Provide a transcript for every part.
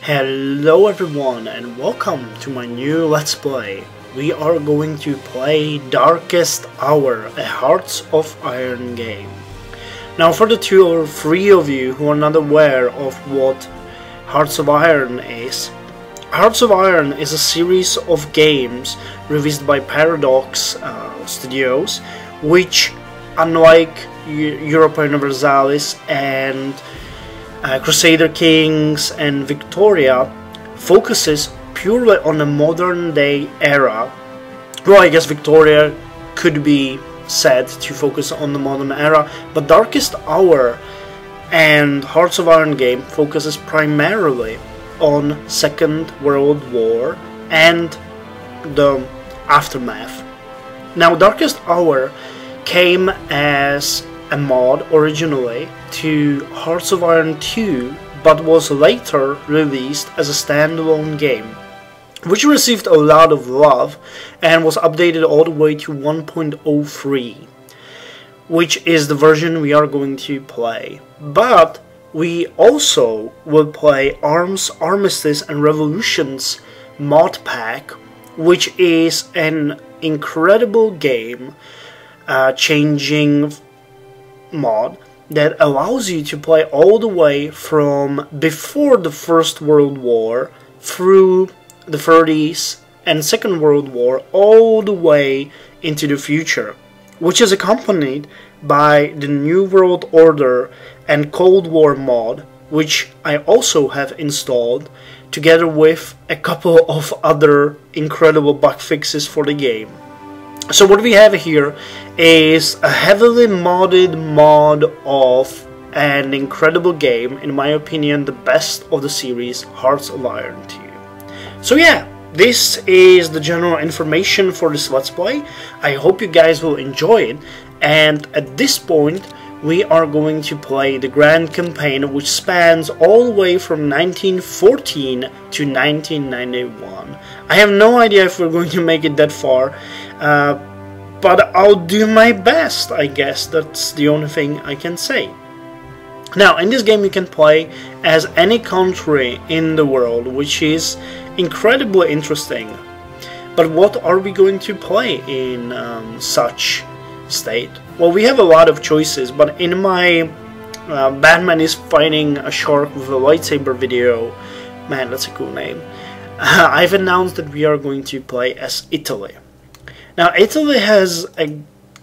Hello everyone and welcome to my new Let's Play. We are going to play Darkest Hour, a Hearts of Iron game. Now for the 2 or 3 of you who are not aware of what Hearts of Iron is, Hearts of Iron is a series of games released by Paradox Studios, which, unlike Europa Universalis and Crusader Kings and Victoria, focuses purely on the modern day era. Well, I guess Victoria could be said to focus on the modern era, but Darkest Hour and Hearts of Iron game focuses primarily on Second World War and the aftermath. Now, Darkest Hour came as a mod originally to Hearts of Iron 2, but was later released as a standalone game, which received a lot of love and was updated all the way to 1.03, which is the version we are going to play. But we also will play Arms, Armistice and Revolutions mod pack, which is an incredible game changing mod that allows you to play all the way from before the First World War through the 30s and Second World War all the way into the future, which is accompanied by the New World Order and Cold War mod, which I also have installed together with a couple of other incredible bug fixes for the game. So what we have here is a heavily modded mod of an incredible game, in my opinion the best of the series, Hearts of Iron 2. So yeah, this is the general information for this Let's Play. I hope you guys will enjoy it, and at this point we are going to play the Grand Campaign, which spans all the way from 1914 to 1991. I have no idea if we're going to make it that far, but I'll do my best, I guess. That's the only thing I can say. Now, in this game you can play as any country in the world, which is incredibly interesting. But what are we going to play in such state? Well, we have a lot of choices, but in my Batman is fighting a shark with a lightsaber video, man, that's a cool name, I've announced that we are going to play as Italy. Now, Italy has a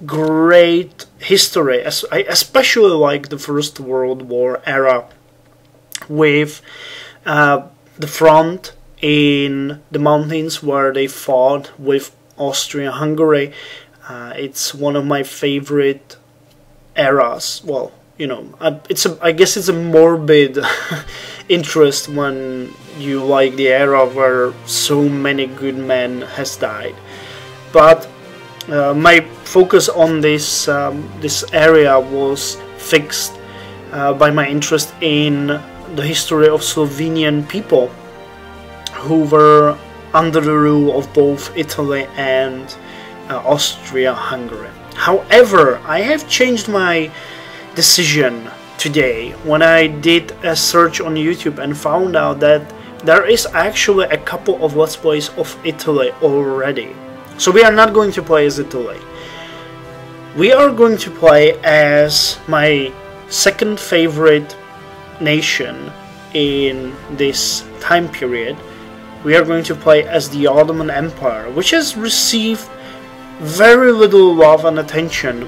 great history, I especially like the First World War era, with the front in the mountains where they fought with Austria-Hungary. It's one of my favorite eras. Well, you know, I guess it's a morbid interest when you like the era where so many good men has died. But my focus on this this area was fixed by my interest in the history of Slovenian people who were under the rule of both Italy and Austria-Hungary. However, I have changed my decision today when I did a search on YouTube and found out that there is actually a couple of Let's Plays of Italy already. So we are not going to play as Italy. We are going to play as my second favorite nation in this time period. We are going to play as the Ottoman Empire, which has received very little love and attention,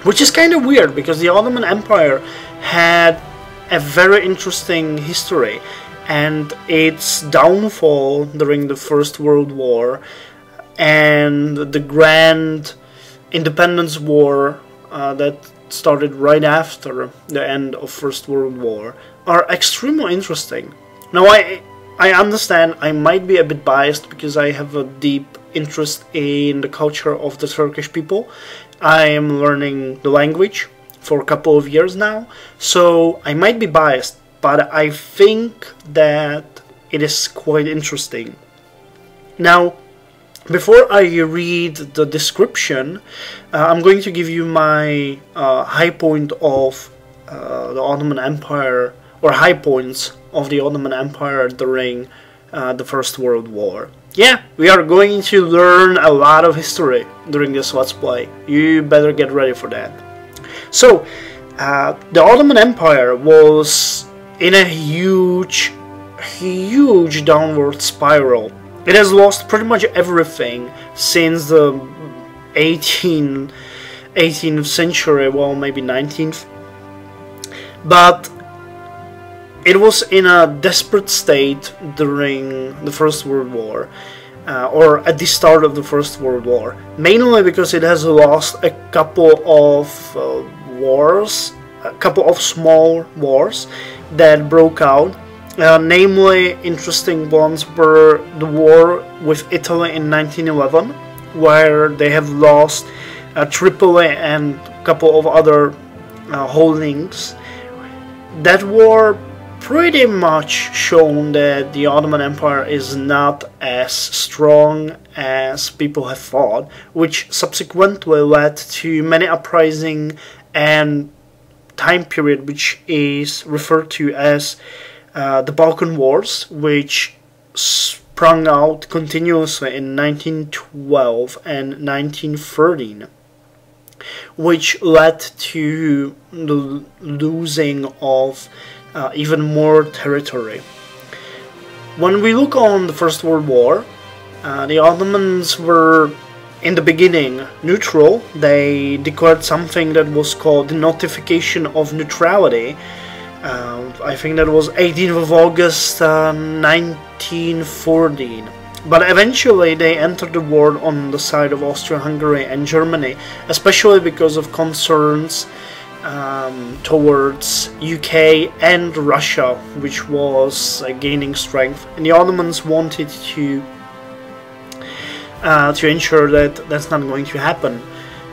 which is kind of weird because the Ottoman Empire had a very interesting history, and its downfall during the First World War and the Grand Independence War that started right after the end of First World War are extremely interesting. Now I understand I might be a bit biased because I have a deep interest in the culture of the Turkish people. I am learning the language for a couple of years now, so I might be biased, but I think that it is quite interesting. Now, before I read the description, I'm going to give you my high point of the Ottoman Empire, or high points of the Ottoman Empire during the First World War. Yeah, we are going to learn a lot of history during this Let's Play. You better get ready for that. So, the Ottoman Empire was in a huge downward spiral. It has lost pretty much everything since the 18th century, well, maybe 19th. But it was in a desperate state during the First World War, or at the start of the First World War, mainly because it has lost a couple of wars, a couple of small wars that broke out. Namely, interesting ones were the war with Italy in 1911, where they have lost Tripoli and a couple of other holdings. That war pretty much shown that the Ottoman Empire is not as strong as people have thought, which subsequently led to many uprisings and time period which is referred to as the Balkan Wars, which sprung out continuously in 1912 and 1913, which led to the losing of even more territory. When we look on the First World War, the Ottomans were in the beginning neutral. They declared something that was called the Notification of Neutrality. I think that was 18th of August 1914. But eventually they entered the war on the side of Austria-Hungary and Germany, especially because of concerns towards UK and Russia, which was gaining strength. And the Ottomans wanted to ensure that that's not going to happen.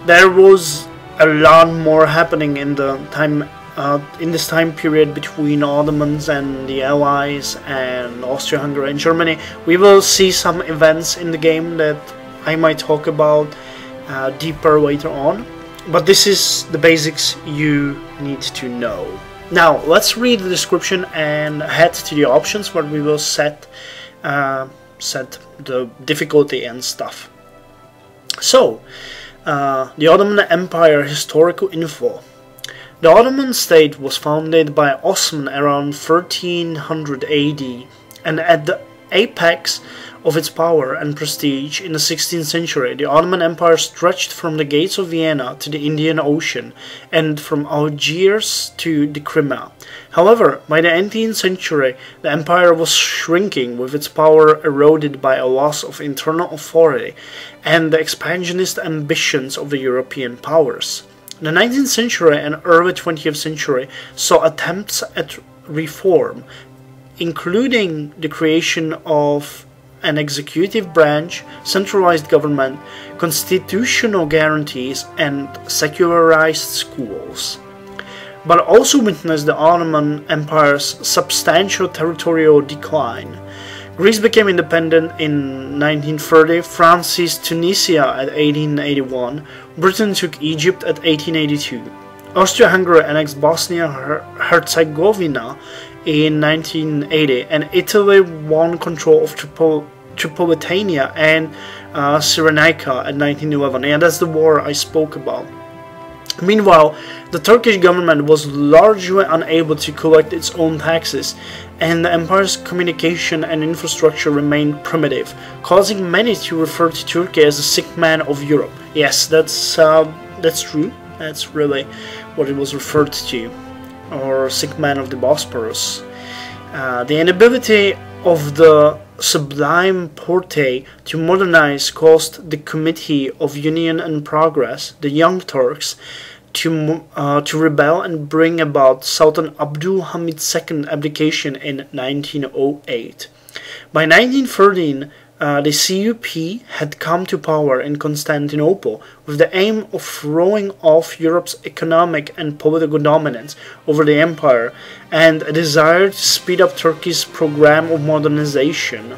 There was a lot more happening in the time in this time period between Ottomans and the Allies and Austria-Hungary and Germany. We will see some events in the game that I might talk about deeper later on, but this is the basics you need to know. Now let's read the description and head to the options where we will set the difficulty and stuff. So, the Ottoman Empire historical info. The Ottoman state was founded by Osman around 1300 AD, and at the apex of its power and prestige in the 16th century, the Ottoman Empire stretched from the gates of Vienna to the Indian Ocean and from Algiers to the Crimea. However, by the 18th century, the empire was shrinking, with its power eroded by a loss of internal authority and the expansionist ambitions of the European powers. The 19th century and early 20th century saw attempts at reform, including the creation of an executive branch, centralized government, constitutional guarantees, and secularized schools, but also witnessed the Ottoman Empire's substantial territorial decline. Greece became independent in 1930, France seized Tunisia at 1881, Britain took Egypt at 1882, Austria-Hungary annexed Bosnia-Herzegovina in 1980, and Italy won control of Tripolitania and Cyrenaica at 1911, and that's the war I spoke about. Meanwhile, the Turkish government was largely unable to collect its own taxes, and the empire's communication and infrastructure remained primitive, causing many to refer to Turkey as the sick man of Europe. Yes, that's true. That's really what it was referred to, or sick man of the Bosporus. The inability of the Sublime Porte to modernize caused the Committee of Union and Progress, the Young Turks, to rebel and bring about Sultan Abdul Hamid's second abdication in 1908. By 1913, the CUP had come to power in Constantinople with the aim of throwing off Europe's economic and political dominance over the empire and a desire to speed up Turkey's program of modernization.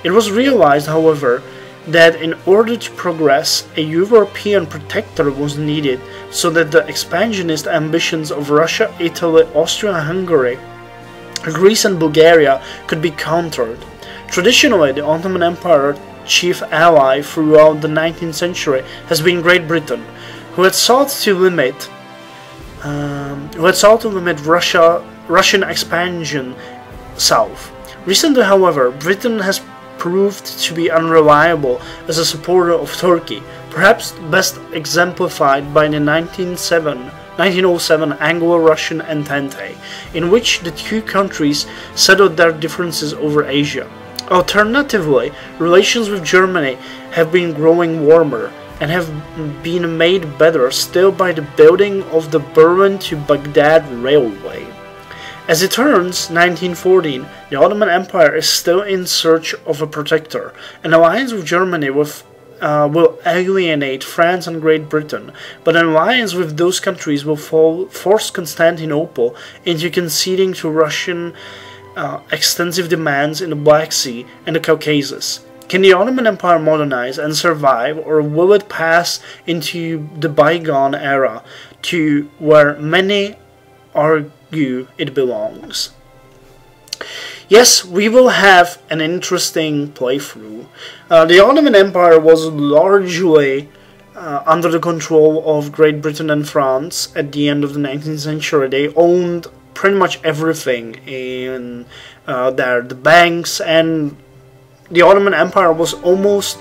It was realized, however, that in order to progress, a European protector was needed so that the expansionist ambitions of Russia, Italy, Austria-Hungary, Greece and Bulgaria could be countered. Traditionally, the Ottoman Empire chief ally throughout the 19th century has been Great Britain, who had sought to limit Russian expansion south. Recently, however, Britain has proved to be unreliable as a supporter of Turkey, perhaps best exemplified by the 1907 Anglo-Russian Entente, in which the two countries settled their differences over Asia. Alternatively, relations with Germany have been growing warmer and have been made better still by the building of the Berlin to Baghdad Railway. As it turns 1914, the Ottoman Empire is still in search of a protector. An alliance with Germany will alienate France and Great Britain, but an alliance with those countries will force Constantinople into conceding to Russian extensive demands in the Black Sea and the Caucasus. Can the Ottoman Empire modernize and survive, or will it pass into the bygone era to where many argue it belongs? Yes, we will have an interesting playthrough. The Ottoman Empire was largely under the control of Great Britain and France at the end of the 19th century. They owned pretty much everything in there, the banks, and the Ottoman Empire was almost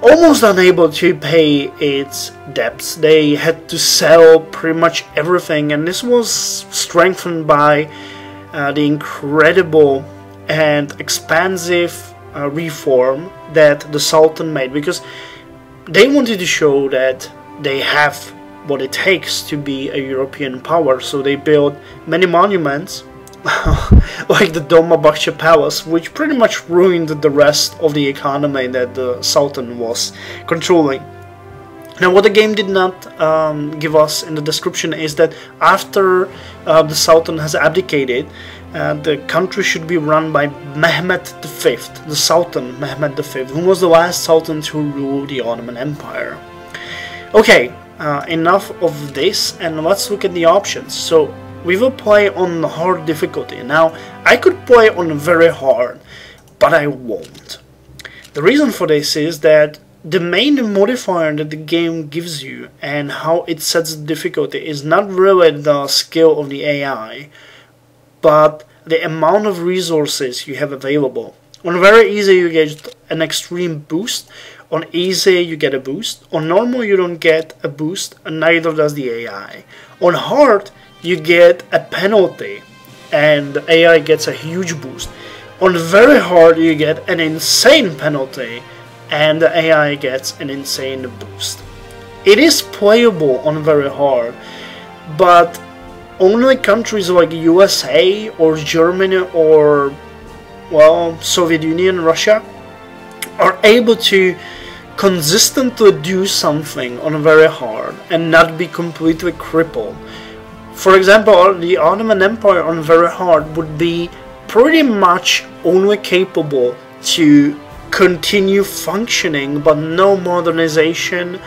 unable to pay its debts. They had to sell pretty much everything, and this was strengthened by the incredible and expansive reform that the Sultan made, because they wanted to show that they have what it takes to be a European power. So they built many monuments like the Dolmabahce Palace, which pretty much ruined the rest of the economy that the Sultan was controlling. Now, what the game did not give us in the description is that after the Sultan has abdicated, the country should be run by Mehmed V, the Sultan Mehmed V, who was the last Sultan to rule the Ottoman Empire. Okay, enough of this, and let's look at the options. So we will play on hard difficulty. Now, I could play on very hard, but I won't. The reason for this is that the main modifier that the game gives you and how it sets the difficulty is not really the skill of the AI, but the amount of resources you have available. On very easy you get an extreme boost, on easy you get a boost, on normal you don't get a boost, and neither does the AI. On hard you get a penalty and the AI gets a huge boost. On very hard you get an insane penalty and the AI gets an insane boost. It is playable on very hard, but only countries like USA or Germany or, well, Soviet Union, Russia are able to consistently do something on very hard and not be completely crippled. For example, the Ottoman Empire on very hard would be pretty much only capable to continue functioning, but no modernization,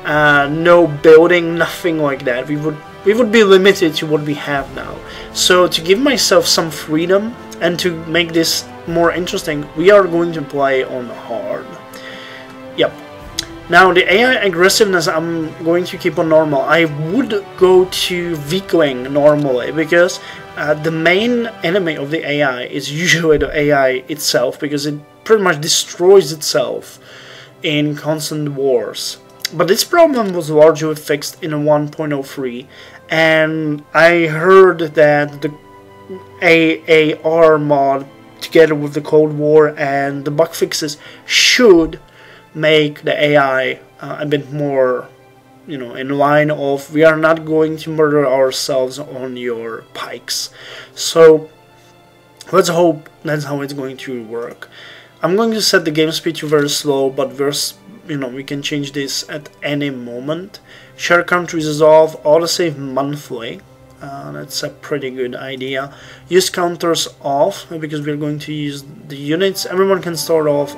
no building, nothing like that. We would be limited to what we have now. So to give myself some freedom and to make this more interesting, we are going to play on hard. Yep. Now the AI aggressiveness I'm going to keep on normal. I would go to weakling normally, because the main enemy of the AI is usually the AI itself, because it pretty much destroys itself in constant wars. But this problem was largely fixed in 1.03, and I heard that the AAR mod together with the Cold War and the bug fixes should make the AI a bit more, in line of, we are not going to murder ourselves on your pikes. So let's hope that's how it's going to work. I'm going to set the game speed to very slow, but we can change this at any moment. Share countries is off, autosave monthly. That's a pretty good idea. Use counters off, because we're going to use the units. Everyone can start off,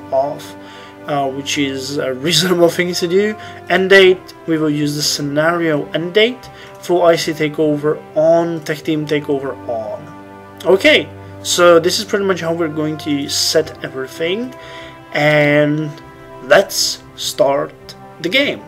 which is a reasonable thing to do. End date, we will use the scenario end date. Full IC takeover on, tech team takeover on. Okay, so this is pretty much how we're going to set everything, and let's start the game.